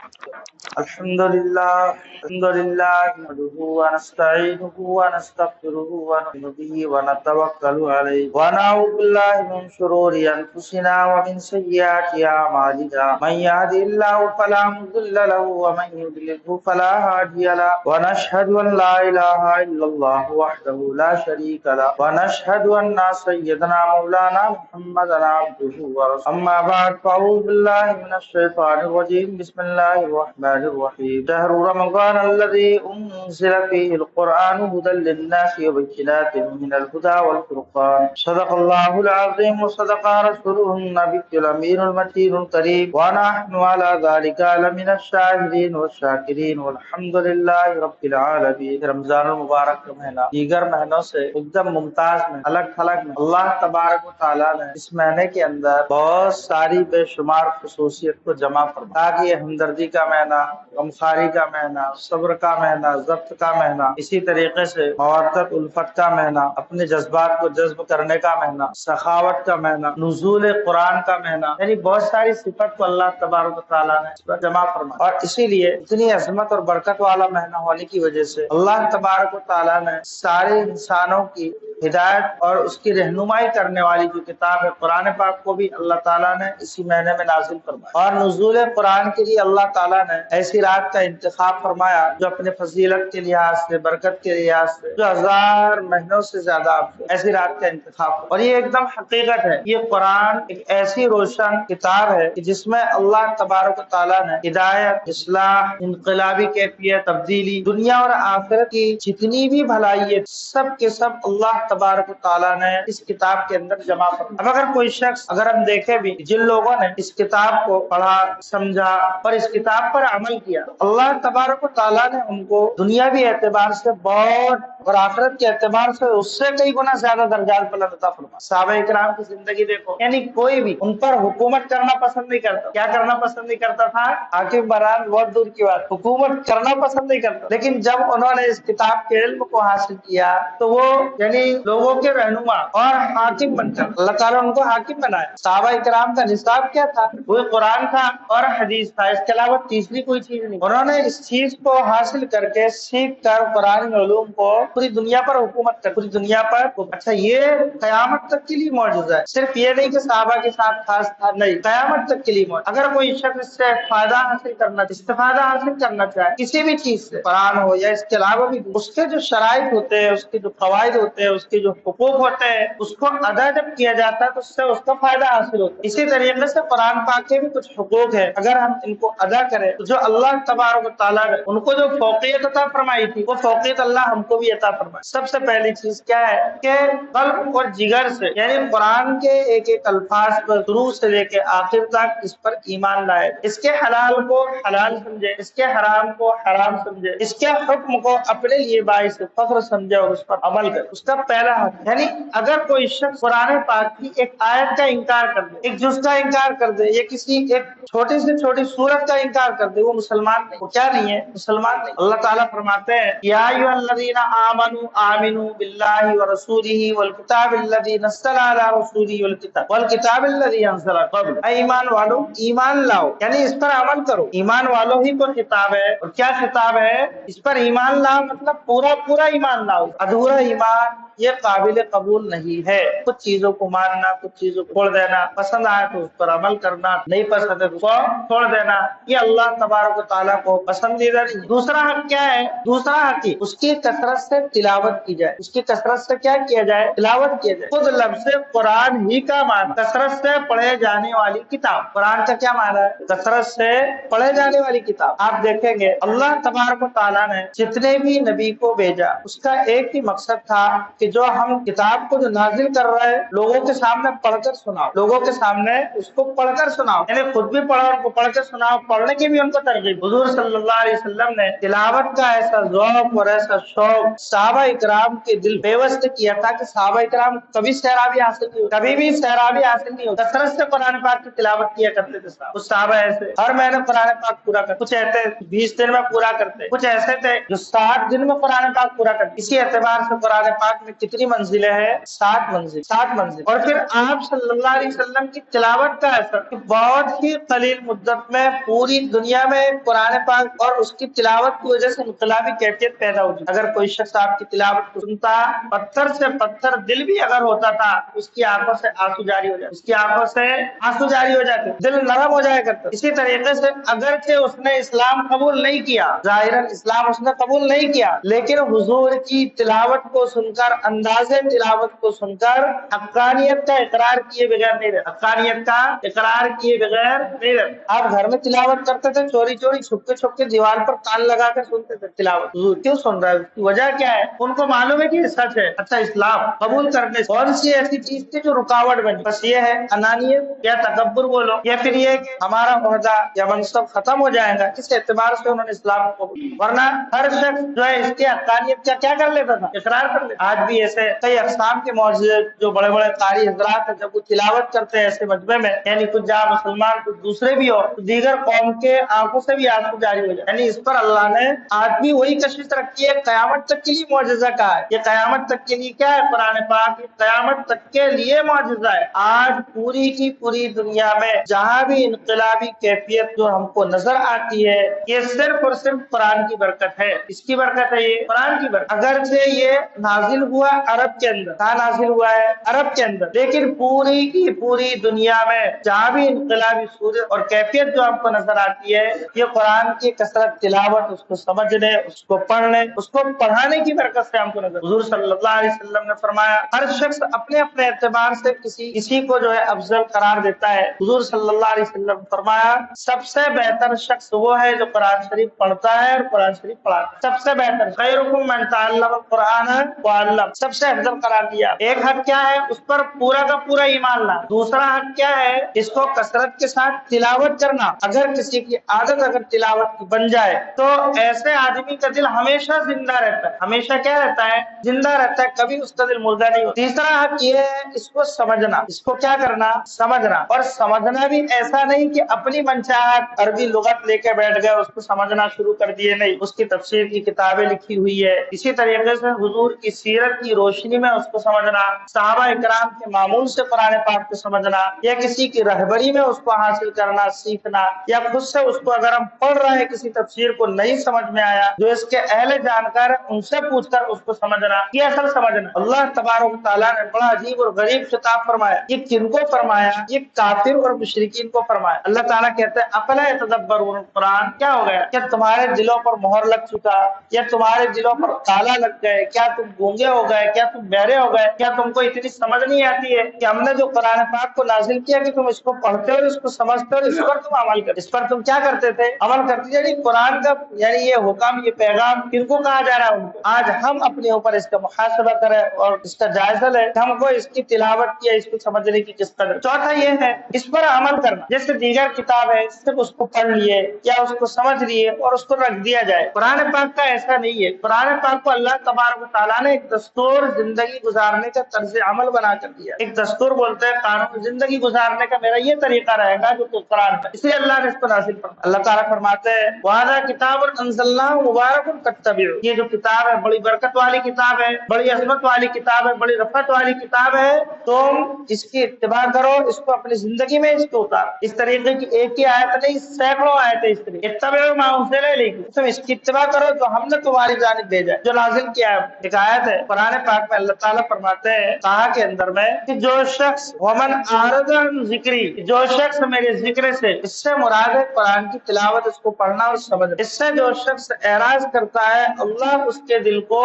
الحمد لله نحمده ونستعينه ونستغفره ونؤمن به ونتوكل عليه ونعوذ بالله من شرور انفسنا ومن سيئات اعمالنا من يهده الله فلا مضل له ومن يضلل فلا هادي له ونشهد ان لا اله الا الله وحده لا شريك له ونشهد ان سيدنا مولانا محمدا عبده ورسوله اما بعد فاعوذ بالله من الشيطان الرجيم بسم الله الرحمن الرحيم شهر رمضان الذي أنزل فيه القرآن هدى للناس وبينات من الهدى والفرقان صدق الله العظيم وصدق رسوله النبي الأمين المتين الكريم ونحن على ذلك لمن الشاهدين والشاكرين والحمد لله رب العالمين رمضان المبارک کا مہینہ دیگر مہینوں سے ایک دم ممتاز میں الگ تھلگ میں اللہ تبارک و تعالیٰ نے اس مہینے کے اندر بہت ساری بے شمار خصوصیت کو جمع فرمایا تاکہ یہ ہمدردی کا مہینہ، غمخواری کا مہینہ، صبر کا مہینہ، ضبط کا مہینہ، اسی طریقے سے مودت الفت کا مہینہ، اپنے جذبات کو جذب کرنے کا مہینہ، سخاوت کا مہینہ، نزول قرآن کا مہینہ، یعنی بہت ساری صفت کو اللہ تبارک و تعالیٰ نے اس پر جمع فرمایا، اور اسی لیے اتنی عظمت اور برکت والا مہینہ ہونے کی وجہ سے اللہ تبارک و تعالیٰ نے سارے انسانوں کی ہدایت اور اس کی رہنمائی کرنے والی جو کتاب ہے قرآن پاک کو بھی اللہ تعالیٰ نے اسی مہینے میں نازل فرمایا، اور نزول قرآن کے لیے اللہ تعالیٰ نے ایسی رات کا انتخاب فرمایا جو اپنے فضیلت کے لحاظ سے، برکت کے لحاظ سے جو 1000 مہینوں سے زیادہ ایسی رات کا انتخاب، اور یہ ایک دم حقیقت ہے۔ یہ قرآن ایک ایسی روشن کتاب ہے کہ جس میں اللہ تبارک و تعالیٰ نے ہدایت، اصلاح، انقلابی کیفیت، تبدیلی، دنیا اور آخرت کی جتنی بھی بھلائی ہے سب کے سب اللہ تبارک و تعالیٰ نے اس کتاب کے اندر جمع فرمایا۔ اب اگر کوئی شخص، اگر ہم دیکھیں بھی جن لوگوں نے اس کتاب کو پڑھا، سمجھا اور اس کتاب پر عمل کیا، اللہ تبارک و تعالیٰ نے ان کو دنیاوی اعتبار سے بہت اور آخرت کے اعتبار سے اس سے کئی گنا زیادہ درجات بلند عطا فرمایا۔ صحابہ اکرام کی زندگی دیکھو، یعنی کوئی بھی ان پر حکومت کرنا پسند نہیں کرتا۔ کیا کرنا پسند نہیں کرتا تھا؟ حاکم بران بہت دور کی بات، حکومت کرنا پسند نہیں کرتا، لیکن جب انہوں نے اس کتاب کے علم کو حاصل کیا تو وہ یعنی لوگوں کے رہنما اور حاکم بن کر اللہ تعالیٰ ان کو حاکم بنایا۔ صحابہ اکرام کا نصاب کیا تھا؟ وہ قرآن تھا اور حدیث تھا، اس کے علاوہ تیسری کوئی چیز نہیں۔ انہوں نے اس چیز کو حاصل کر کے، سیکھ کر قرآن علوم کو پوری دنیا پر حکومت کر، پوری دنیا پر۔ اچھا، یہ قیامت تک کے لیے معجزہ ہے، صرف یہ نہیں کہ صحابہ کے ساتھ خاص تھا، نہیں، قیامت تک کے لیے معجزہ۔ اگر کوئی شخص اس سے فائدہ حاصل کرنا، استفادہ حاصل کرنا چاہے کسی بھی چیز سے، قرآن ہو یا اس کے علاوہ بھی، اس کے جو شرائط ہوتے ہیں، اس کے جو قواعد ہوتے ہیں، اس کے جو حقوق ہوتے ہیں، اس کو ادا جب کیا جاتا ہے تو اس سے اس کا فائدہ حاصل ہوتا ہے۔ اسی طریقے سے قرآن پاک کے بھی کچھ حقوق ہیں، اگر ہم ان کو ادا کریں تو جو اللہ تبارک و تعالیٰ نے ان کو جو فوقیت عطا فرمائی تھی وہ فوقیت اللہ ہم کو بھی عطا فرمائے۔ سب سے پہلی چیز کیا ہے کہ قلب اور جگر سے، یعنی قرآن کے ایک ایک الفاظ پر شروع سے لے کے آخر تک اس پر ایمان لائے، اس کے حلال کو حلال سمجھے، اس کے حرام کو حرام سمجھے، اس کے حکم کو اپنے لیے باعث فخر سمجھے اور اس پر عمل کرے۔ اس کا پہلا حق، یعنی اگر کوئی شخص قرآن پاک کی ایک آیت کا انکار کر دے، ایک جز کا انکار کر دے، یا کسی ایک چھوٹی سے چھوٹی سورت کا انکار کر دے، وہ مسلمان نہیں، وہ کیا نہیں ہے؟ مسلمان نہیں۔ اللہ تعالیٰ فرماتے ہیں یا ایھا الذین آمنوا آمنوا باللہ ورسولہ والکتاب الذی نزل علی رسولہ والکتاب الذی انزل قبل۔ اے ایمان والو، ایمان لاؤ، یعنی اس پر عمل کرو۔ ایمان والو ہی کو خطاب ہے، اور کیا خطاب ہے؟ اس پر ایمان لاؤ مطلب پورا پورا ایمان لاؤ۔ ادھورا ایمان یہ قابل قبول نہیں ہے۔ کچھ چیزوں کو ماننا، کچھ چیزوں کو چھوڑ دینا، پسند آئے تو اس پر عمل کرنا، نہیں پسند ہے تو اس کو چھوڑ دینا، یہ اللہ تبارک و تعالیٰ کو پسندیدہ نہیں۔ دوسرا حق کیا ہے؟ دوسرا حق اس کی کثرت سے تلاوت کی جائے، اس کی کثرت سے کیا کیا جائے؟ تلاوت کیا جائے۔ خود لفظ قرآن ہی کا معنی کثرت سے پڑھے جانے والی کتاب۔ قرآن کا کیا معنی ہے؟ کثرت سے پڑھے جانے والی کتاب۔ آپ دیکھیں گے اللہ تبارک و تعالیٰ نے جتنے بھی نبی کو بھیجا اس کا ایک ہی مقصد تھا کہ جو ہم کتاب کو جو نازل کر رہے ہیں لوگوں کے سامنے پڑھ کر سناؤ، لوگوں کے سامنے اس کو پڑھ کر سناؤ، یعنی خود بھی پڑھو، ان کو پڑھ کر سناؤ، پڑھنے کی بھی ان کو ترغیب۔ حضور صلی اللہ علیہ وسلم نے تلاوت کا ایسا ذوق اور ایسا شوق صحابہ اکرام کے دل پیوست کیا تھا کہ صحابہ اکرام کبھی سیرابی حاصل نہیں ہو، کبھی بھی سیرابی حاصل نہیں ہو، کثرت سے قرآن پاک کی تلاوت کیا کرتے تھے صاحب. کچھ صحابہ ایسے ہر مہینے قرآن پاک پورا کرتے، کچھ ایسے 20 دن میں پورا کرتے، کچھ ایسے تھے جو 60 دن میں قرآن پاک پورا کرتے. اسی اعتبار سے قرآن پاک میں کتنی منزلیں ہیں؟ 7 منزل، 7 منزل. اور پھر آپ صلی اللہ علیہ وسلم کی تلاوت کا اثر کہ بہت ہی قلیل مدت میں پوری دنیا میں قرآن پاک اور اس کی تلاوت کی وجہ سے انقلابی کیفیت پیدا ہوتی. اگر کوئی شخص آپ کی تلاوت کو سنتا، پتھر سے پتھر دل بھی اگر ہوتا تھا، اس کی آنکھوں سے آنسو جاری ہو جاتے، اس کی آنکھوں سے آنسو جاری ہو جاتے، دل نرم ہو جایا کرتا. اسی طریقے سے اگرچہ اس نے اسلام قبول نہیں کیا، ظاہراً اسلام اس نے قبول نہیں کیا، لیکن حضور کی تلاوت کو سن کر، انداز تلاوت کو سن کر حقانیت کا اقرار کیے بغیر نہیں رہتا، حقانیت کا اقرار کیے بغیر نہیں رہتا. آپ گھر میں تلاوت کرتے تھے، چوری چوری چھپ کے دیوار پر کان لگا کر سنتے تھے تلاوت. حضور کیوں سن رہا ہے؟ اس کی وجہ کیا ہے؟ ان کو معلوم ہے کہ یہ سچ ہے. اچھا، اسلام قبول کرنے سے کون سی ایسی چیز تھی جو رکاوٹ بنی؟ بس یہ ہے انانیت یا تکبر بولو، یا پھر یہ کہ ہمارا عہدہ یا منصب ختم ہو جائے گا. اس اعتبار سے انہوں نے اسلام کو قبول، ورنہ ہر شخص جو ہے اس کی حقانیت کا کیا کر لیتا تھا؟ اقرار کر لیتا. آج بھی ایسے کئی اقسام کے معجزے جو بڑے بڑے قاری حضرات ہیں، جب وہ تلاوت کرتے ہیں ایسے مجمع میں، یعنی کچھ جہاں مسلمان کچھ دوسرے بھی ہو، تو دیگر قوم کے آنکھوں سے بھی آنسو جاری ہو جائے. یعنی اس پر اللہ نے آج بھی وہی کشش رکھی ہے، قیامت تک کے لیے معجزہ کا ہے. یہ قیامت تک کے لیے کیا ہے؟ قرآن پاک قیامت تک کے لیے معجزہ ہے. آج پوری کی پوری دنیا میں جہاں بھی انقلابی کیفیت جو ہم کو نظر آتی ہے، یہ صرف اور صرف قرآن کی برکت ہے. اس کی برکت ہے، یہ قرآن کی برکت. اگرچہ یہ نازل ہوا عرب کے اندر، کہاں نازل ہوا ہے؟ عرب کے اندر، لیکن پوری کی پوری دنیا میں جہاں بھی انقلابی صورت اور کیفیت جو ہم کو نظر آتی ہے، یہ قرآن کی کثرت تلاوت، اس کو سمجھنے، اس کو پڑھنے، اس کو پڑھانے کی برکت سے ہم کو نظر. حضور صلی اللہ علیہ وسلم نے فرمایا ہر شخص اپنے اپنے اعتبار سے کسی کو جو ہے افضل قرار دیتا ہے. حضور صلی اللہ علیہ وسلم نے فرمایا سب سے بہتر شخص وہ ہے جو قرآن شریف پڑھتا ہے اور قرآن شریف پڑھاتا ہے. سب سے بہتر، خیرکم من تعلم القرآن وعلم، سب سے افضل قرار دیا. ایک حق کیا ہے؟ اس پر پورا کا پورا ایمان لانا. دوسرا حق کیا ہے؟ اس کو کثرت کے ساتھ تلاوت کرنا. اگر کسی کی عادت اگر تلاوت کی بن جائے تو ایسے آدمی کا دل ہمیشہ زندہ رہتا ہے. ہمیشہ کیا رہتا ہے؟ زندہ رہتا ہے، کبھی اس کا دل مردہ نہیں ہوتا. تیسرا حق یہ ہے اس کو سمجھنا. اس کو کیا کرنا؟ سمجھنا. اور سمجھنا بھی ایسا نہیں کہ اپنی منشاءت عربی لغت لے کے بیٹھ گئے، اس کو سمجھنا شروع کر دیے. نہیں، اس کی تفسیر کی کتابیں لکھی ہوئی ہے. اسی طریقے سے حضور کی سیرت کی روشنی میں اس کو سمجھنا، صحابہ اکرام کے معمول سے قرآن پاک کو سمجھنا، یا کسی کی رہبری میں اس کو حاصل کرنا، سیکھنا، یا خود سے اس کو اگر ہم پڑھ رہے ہیں کسی تفسیر کو نہیں سمجھ میں آیا، جو اس کے اہل جانکار ان سے پوچھ کر اس کو سمجھنا، یہ اصل سمجھنا. اللہ تبارک و تعالیٰ نے بڑا عجیب اور غریب خطاب فرمایا. یہ کن کو فرمایا؟ یہ کافر اور مشرکین کو فرمایا. اللہ تعالیٰ کہتے ہیں افلا یتدبرون القرآن، کیا ہو گیا؟ کیا تمہارے دلوں پر مہر لگ چکا، یا تمہارے دلوں پر تالا لگ گئے؟ کیا تم گونگے ہو گئے؟ کیا تم بہرے ہو گئے؟ کیا تم کو اتنی سمجھ نہیں آتی ہے کہ ہم نے جو قرآن پاک کو نازل کیا کہ تم اس کو پڑھتے اور اس کو سمجھتے اور اس پر تم عمل کرتے؟ اس پر تم کیا کرتے تھے؟ عمل کرتے. یعنی قرآن کا یعنی یہ حکم، یہ پیغام کن کو کہا جا رہا ہے؟ ان کو. آج ہم اپنے اوپر اس کا محاسبہ کریں اور اس کا جائزہ لیں کہ ہم کو اس کی تلاوت کی، اس کو سمجھنے کی کس قدر. چوتھا یہ ہے اس پر عمل کرنا. جیسے دیگر کتاب ہے، صرف اس کو پڑھ لیے یا اس کو سمجھ لیے اور اس کو رکھ دیا جائے. قرآن پاک کا ایسا نہیں ہے. قرآن پاک کو اللہ تبارک و تعالیٰ نے ایک دستور زندگی گزارنے کا طرز عمل بنا کر دیا. ایک دستور بولتے ہیں قانون، زندگی گزارنے کا میرا یہ طریقہ رہے گا جو تو قرآن کا. اس لیے اللہ نے اس کو نازل فرمایا. اللہ تعالیٰ فرماتے ہیں وَهَذَا كِتَابٌ أَنزَلْنَاهُ مُبَارَكٌ فَاتَّبِعُوهُ، یہ جو کتاب ہے بڑی برکت والی کتاب ہے، بڑی عظمت والی کتاب ہے، بڑی رفعت والی کتاب ہے، تم اس کی اتباع کرو، اس کو اپنی زندگی میں اس کو اتارو. اس طریقے کی ایک ہی آیت نہیں، سینکڑوں آیتیں اس طریقے. اتبعوا ما أنزل إليكم، تم اس کی اتباع کرو جو ہم نے تمہاری جانب بھیجا ہے، جو نازل کیا ہے. ایک آیت ہے قرآن پاک میں اللہ تعالیٰ فرماتے ہیں کہا کے اندر میں کہ جو شخص ومن اعرض عن ذکری، جو شخص میرے ذکر سے، اس سے مراد ہے قرآن کی تلاوت، اس کو پڑھنا اور سمجھنا. اس سے جو شخص اعراض کرتا ہے اللہ اس کے دل کو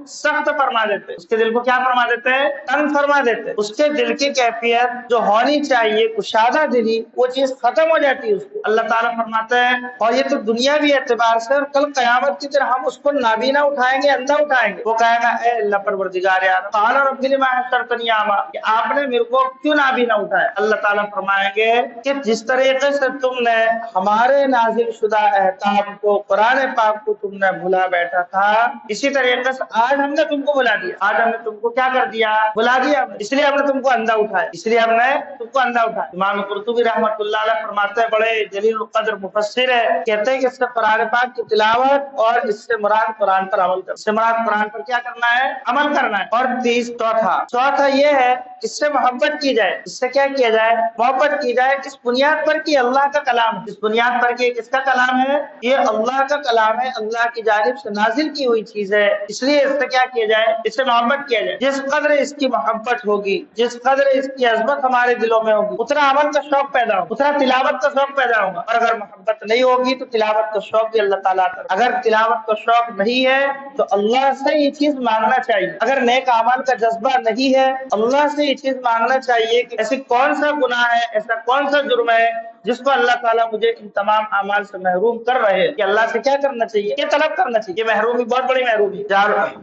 سخت فرما دیتے، اس کے دل کو کیا فرما دیتے ہیں؟ تنگ فرما دیتے. اس کے دل کی کیفیت جو ہونی چاہیے کشادہ دلی، وہ چیز ختم ہو جاتی ہے اس کو. اللہ تعالیٰ فرماتے ہیں اور یہ تو دنیاوی اعتبار سے، اور کل قیامت کی طرح ہم اس کو نابینا اٹھائیں گے، اندھا اٹھائیں گے. وہ کہے گا اے اللہ پروردگار یار قال رب لما حشرتنی اعمی، کہ آپ نے میرے کو کیوں نابینا اٹھایا؟ اللہ تعالیٰ فرمائیں گے کہ جس طریقے سے تم نے ہمارے نازل شدہ احکام کو، قرآن پاک کو تم نے بھلا بیٹھا تھا، اسی طریقے سے آج ہم نے تم کو بلا دیا، آج ہم نے تم کو کیا کر دیا، بلا دیا، اس لیے ہم نے تم کو اندھا اٹھایا، اس لیے ہم نے تم کو اندھا اٹھایا۔ امام قرطبی رحمۃ اللہ علیہ فرماتے ہیں، بڑے جلیل القدر مفسر ہے، کہتے ہیں کہ اس سے قرآن پاک کی تلاوت اور اس سے مراد قرآن پر عمل کرنا، اس سے مراد قرآن پر کیا کرنا ہے، عمل کرنا ہے۔ اور چوتھا یہ ہے، اس سے محبت کی جائے، اس سے کیا کیا جائے، محبت کی جائے، اس بنیاد پر کہ اللہ کا کلام ہے، اس بنیاد پر کہ کس کا کلام ہے، یہ اللہ کا کلام ہے، اللہ کی جانب سے نازل کی ہوئی چیز ہے، اس لیے اس سے کیا کیا جائے، اس سے محبت کیا جائے۔ جس قدر اس کی محبت ہوگی، جس قدر اس کی عظمت ہمارے دلوں میں ہوگی، اتنا عمل کا شوق پیدا ہوگا، اتنا تلاوت کا شوق پیدا ہوگا۔ اور اگر محبت نہیں ہوگی تو تلاوت کا شوق بھی اللہ تعالیٰ کا، اگر تلاوت کا شوق نہیں ہے تو اللہ سے یہ چیز مانگنا چاہیے، اگر نیک اعمال کا جذبہ نہیں ہے اللہ سے یہ چیز مانگنا چاہیے کہ ایسی کون سا گناہ ہے، ایسا کون سا جرم ہے جس کو اللہ تعالیٰ مجھے ان تمام اعمال سے محروم کر رہے ہیں، کہ اللہ سے کیا کرنا چاہیے، یہ طلب کرنا چاہیے۔ یہ محرومی بہت بڑی محرومی ہے۔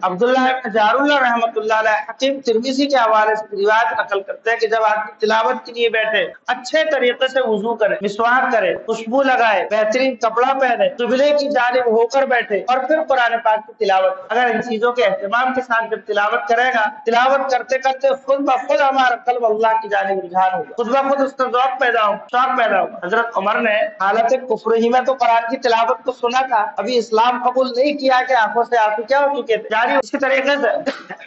عبداللہ ابن جار اللہ رحمۃ اللہ علیہ حکیم ترمذی کے حوالے سے روایت نقل کرتے ہیں کہ جب آدمی تلاوت کے لیے بیٹھے، اچھے طریقے سے وضو کرے، مسواک کرے، خوشبو لگائے، بہترین کپڑا پہنے، قبلے کی جانب ہو کر بیٹھے اور پھر قرآن پاک کی تلاوت، اگر ان چیزوں کے اہتمام کے ساتھ جب تلاوت کرے گا، تلاوت کرتے کرتے خود بخود ہمارا قلب اللہ کی جانب رجحان ہوگا، خود بخود اس کا ذوق پیدا ہوگا، شوق پیدا ہوگا۔ حضرت عمر نے حالت کفر ہی میں تو قرآن کی تلاوت کو سنا تھا، ابھی اسلام قبول نہیں کیا کہ آنکھوں سے آنسو کیا ہو چکے تھے جاری۔ اسی طریقے سے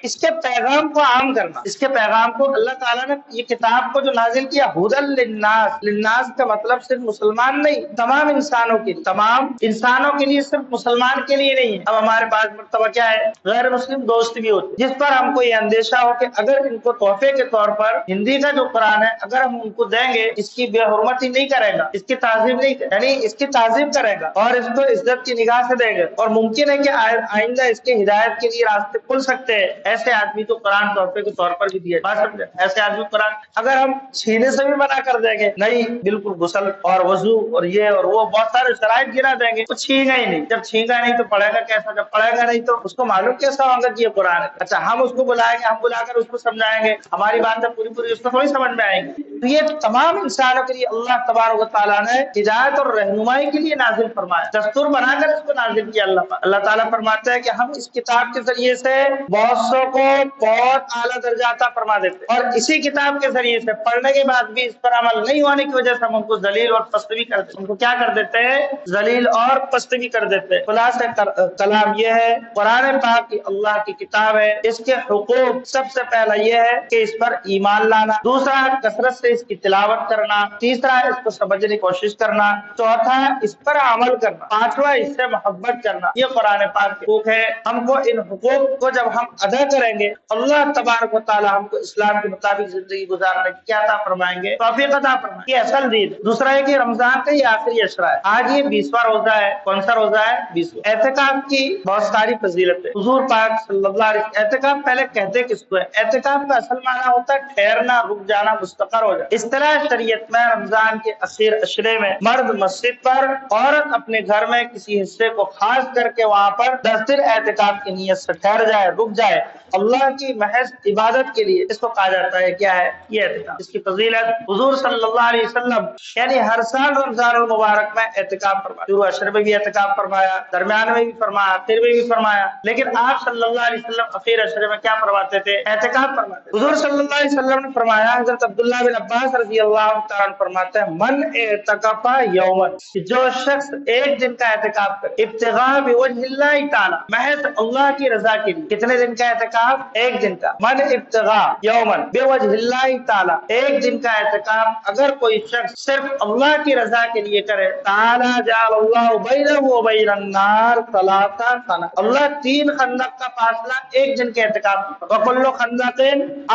اس کے پیغام کو عام کرنا، اس کے پیغام کو، اللہ تعالیٰ نے یہ کتاب کو جو نازل کیا، ہدی للناس، للناس کا مطلب صرف مسلمان نہیں، تمام انسانوں کے لیے، تمام انسانوں کے لیے، صرف مسلمان کے لیے نہیں ہے۔ اب ہمارے پاس مرتبہ کیا ہے، غیر مسلم دوست بھی ہوتے، جس پر ہم کو یہ اندیشہ ہو کہ اگر ان کو تحفے کے طور پر ہندی کا جو قرآن ہے اگر ہم ان کو دیں گے، اس کی بے حرمتی نہیں کرے گا، اس کی تعظیم نہیں کرے، یعنی اس کی تعظیم کرے گا اور اس کو عزت کی نگاہ سے دے گا، اور ممکن ہے کہ آئندہ اس کے ہدایت کے لیے راستے کھل سکتے ہیں، ایسے آدمی کو قرآن تحفے کے طور پر بھی دیا بات سمجھے، ایسے آدمی قرآن اگر ہم چھینے سے بھی منع کر دیں گے، نہیں بالکل غسل اور وضو اور یہ اور وہ بہت سارے شرائط گرا دیں گے، تو چھینگا ہی نہیں، جب چھینگا نہیں تو پڑھے گا کیسا، جب پڑھے گا نہیں تو اس کو معلوم کیسا ہوگا کہ یہ قرآن ہے۔ اچھا ہم اس کو بلائیں گے، ہم بلا کر اس کو سمجھائیں گے، ہماری باتیں پوری اس کو تھوڑی سمجھ میں آئیں گی۔ تو یہ تمام انسانوں کے لیے اللہ تبارک و تعالیٰ نے ہدایت اور رہنمائی کے لیے نازل فرمایا، دستور بنا کر اس کو نازل کیا۔ اللہ تعالیٰ فرماتا ہے کہ ہم اس کتاب کے ذریعے سے بہت سو کو بہت اعلیٰ درجہ عطا فرما دیتے، اور اسی کتاب کے ذریعے سے پڑھنے کے بعد بھی اس پر عمل نہیں ہونے کی وجہ سے ہم ان کو ذلیل اور پست بھی کر دیتے، ان کو کیا کر دیتے ہیں، ذلیل اور پست بھی کر دیتے ہیں۔ خلاصہ کلام یہ ہے، قرآن پاک کی اللہ کی کتاب ہے، اس کے حقوق سب سے پہلا یہ ہے کہ اس پر ایمان لانا، دوسرا کثرت سے اس کی تلاوت کرنا، تیسرا اس کو سمجھنے کی کوشش کرنا، چوتھا اس پر عمل کرنا، پانچواں اس سے محبت کرنا۔ یہ قرآن پاک کے حقوق ہے۔ ہم کو ان حقوق کو جب ہم ادا کریں گے، اللہ تبارک و تعالی ہم کو اسلام کے مطابق زندگی گزارنے کی کیا عطا فرمائیں گے، توفیق عطا فرمائیں گے۔ یہ اصل دین۔ دوسرا ہے کہ رمضان کا یہ آخری عشرہ ہے، آج یہ 20واں روزہ ہے۔ کون سا روزہ ہے؟ 20واں۔ اعتکاف کی بہت ساری فضیلت ہے۔ حضور پاک صلی اللہ علیہ وسلم اعتکاف پہلے کہتے کس کو ہے؟ اعتکاف کا اصل معنی ہوتا ہے ٹھہرنا، رک جانا، مستقر ہو جانا۔ اصطلاح شریعت میں رمضان کے اخیر عشرے میں مرد مسجد پر، عورت اپنے گھر میں کسی حصے کو خاص کر کے وہاں پر 10 دن اعتکاف کی نیت سے ٹھہر جائے، رک جائے، اللہ کی محض عبادت کے لیے، اس کو کہا جاتا ہے کیا ہے؟ یہ اعتکاف۔ اس کی فضیلت حضور صلی اللہ علیہ وسلم یعنی ہر سال رمضان المبارک میں اعتکاف فرمایا، شروع عشر میں بھی اعتکاف فرمایا، درمیان میں بھی فرمایا، آخر میں بھی فرمایا، لیکن آپ صلی اللہ علیہ وسلم اخیر عشر میں کیا فرماتے تھے؟ اعتکاف فرماتے تھے۔ حضور صلی اللہ علیہ وسلم نے فرمایا، حضرت عبداللہ بن عباس رضی اللہ تعالیٰ عنہ فرماتے ہیں، من اعتکف یومن، جو شخص ایک دن کا اعتکاف کرے، ابتغاء بوجہ اللہ تعالی، محض اللہ کی رضا کے لیے۔ کتنے دن کا اعتکاف؟ ایک دن کا۔ من ابتغاء یومن بوجہ اللہ تعالی، ایک دن کا اعتکاف اگر کوئی شخص صرف اللہ کی رضا کے لیے کرے، تعالی جعل اللہ بینہ و بین النار 3 خندق، اللہ 3 خندق کا فاصلہ ایک دن کے اعتکاف، وکل خندق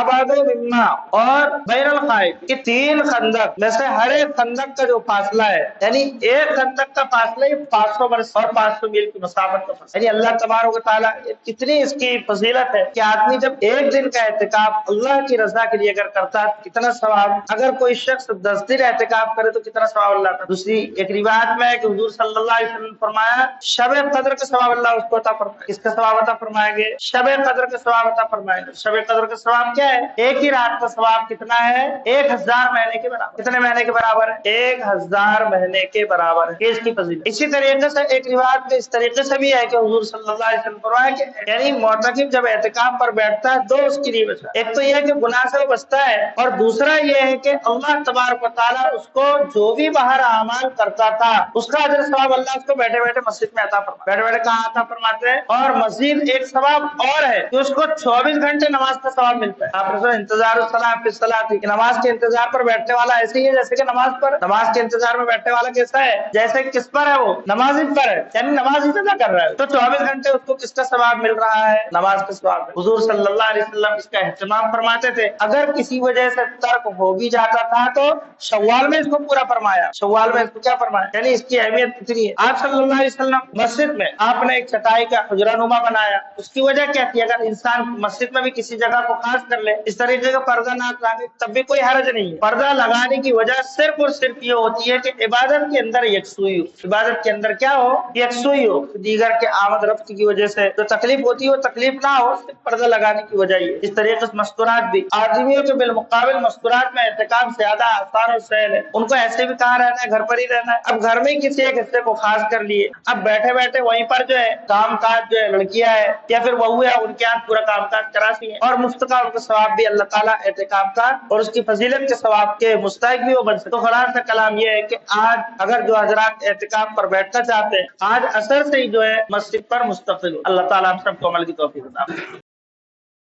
ابعد مما، اور بین الخائف، کہ 3 خندق میں سے ہر ایک خندق کا جو فاصلہ ہے، یعنی ایک خندق کا فاصلہ 500 برس اور 500 میل کی مسافت کا فاصلہ، یعنی اللہ تبارک و تعالیٰ کتنی اس کی فضیلت ہے کہ آدمی جب ایک دن کا اعتکاف اللہ کی رضا کے لیے اگر کرتا ہے کتنا ثواب، اگر کوئی شخص 10 دن اعتکاف کرے تو کتنا ثواب اللہ کا۔ دوسری ایک روایت میں ہے کہ حضور صلی اللہ علیہ وسلم نے فرمایا، شب قدر کا ثواب اللہ اس کو عطا فرمائے۔ کس کا ثواب عطا فرمائیں گے؟ شب قدر کا ثواب عطا فرمائیں گے۔ شب قدر کا ثواب کیا ہے؟ ایک ہی رات کا ثواب کتنا ہے؟ 1000 مہینے کے برابر۔ کتنے مہینے کے برابر برابر 1000 مہینے کے برابر ہے، اس کی فضیلت۔ اسی طریقے سے ایک روایت میں اس طریقے سے بھی ہے کہ حضور صلی اللہ علیہ وسلم فرمایا کہ یعنی معتکف جب اعتکاف پر بیٹھتا ہے دو اس کے لیے بچتا ہے، ایک تو یہ ہے کہ گناہ سے وہ بچتا ہے، اور دوسرا یہ ہے کہ اللہ تبارک و تعالیٰ اس کو جو بھی باہر اعمال کرتا تھا اس کا اجر ثواب اللہ اس کو بیٹھے بیٹھے مسجد میں عطا فرماتا ہے۔ بیٹھے بیٹھے کہاں عطا فرماتے ہیں؟ اور مزید ایک ثواب اور ہے کہ اس کو 24 گھنٹے نماز کا ثواب ملتا ہے۔ آپ نے سنا انتظار الصلاۃ فی الصلاۃ، کہ نماز کے انتظار پر بیٹھنے والا ایسے ہی ہے جیسے کہ نماز کے انتظار میں بیٹھنے والا کیسا ہے؟ جیسے کس پر ہے؟ وہ نماز پر ہے، یعنی نماز ہی ادا کر رہا ہے، تو 24 گھنٹے اس کو کس کا ثواب مل رہا ہے؟ نماز کا ثواب۔ حضور صلی اللہ علیہ وسلم اس کا اہتمام فرماتے تھے، اگر کسی وجہ سے ترک ہو بھی جاتا تھا تو شوال میں اس کو پورا فرمایا، شوال میں اس کو کیا فرمایا، یعنی اس کی اہمیت کتنی ہے۔ آپ صلی اللہ علیہ وسلم مسجد میں آپ نے ایک چٹائی کا حجرہ نما بنایا، اس کی وجہ کیا تھی؟ اگر انسان مسجد میں بھی کسی جگہ کو خاص کر لے، اس طریقے کا پردہ نہ لگائے تب بھی کوئی حرج نہیں ہے۔ پردہ لگانے کی وجہ صرف اور صرف یہ ہوتی ہے کہ عبادت کے اندر یکسوئی ہو، عبادت کے اندر کیا ہو؟ یکسوئی ہو، دیگر کے آمد رفت کی وجہ سے جو تکلیف ہوتی ہے وہ تکلیف نہ ہو، صرف پردہ لگانے کی وجہ یہ۔ اس طریقے سے مستورات بھی، آدمیوں کے بالمقابل مستورات میں اعتکاف زیادہ آسان اور سہل ہے، ان کو ایسے بھی کہاں رہنا ہے؟ گھر پر ہی رہنا ہے۔ اب گھر میں کسی ایک حصے کو خاص کر لیے، اب بیٹھے بیٹھے وہیں پر جو ہے کام کاج جو ہے لڑکیاں ہیں یا پھر بہو ہے، ان کے ہاتھ پورا کام کاج کراتی ہیں، اور مفت کا ان کا ثواب بھی اللہ تعالیٰ اعتکاف کا اور اس کی فضیلت کے ثواب کے مستحق بھی وہ بن سکتے۔ تو خلاصہ کلام یہ ہے کہ آج اگر جو حضرات اعتکاف پر بیٹھنا چاہتے ہیں، آج عصر سے ہی جو ہے مسجد پر مستقل ہو۔ اللہ تعالیٰ ہم سب کو عمل کی توفیق عطا فرمائے۔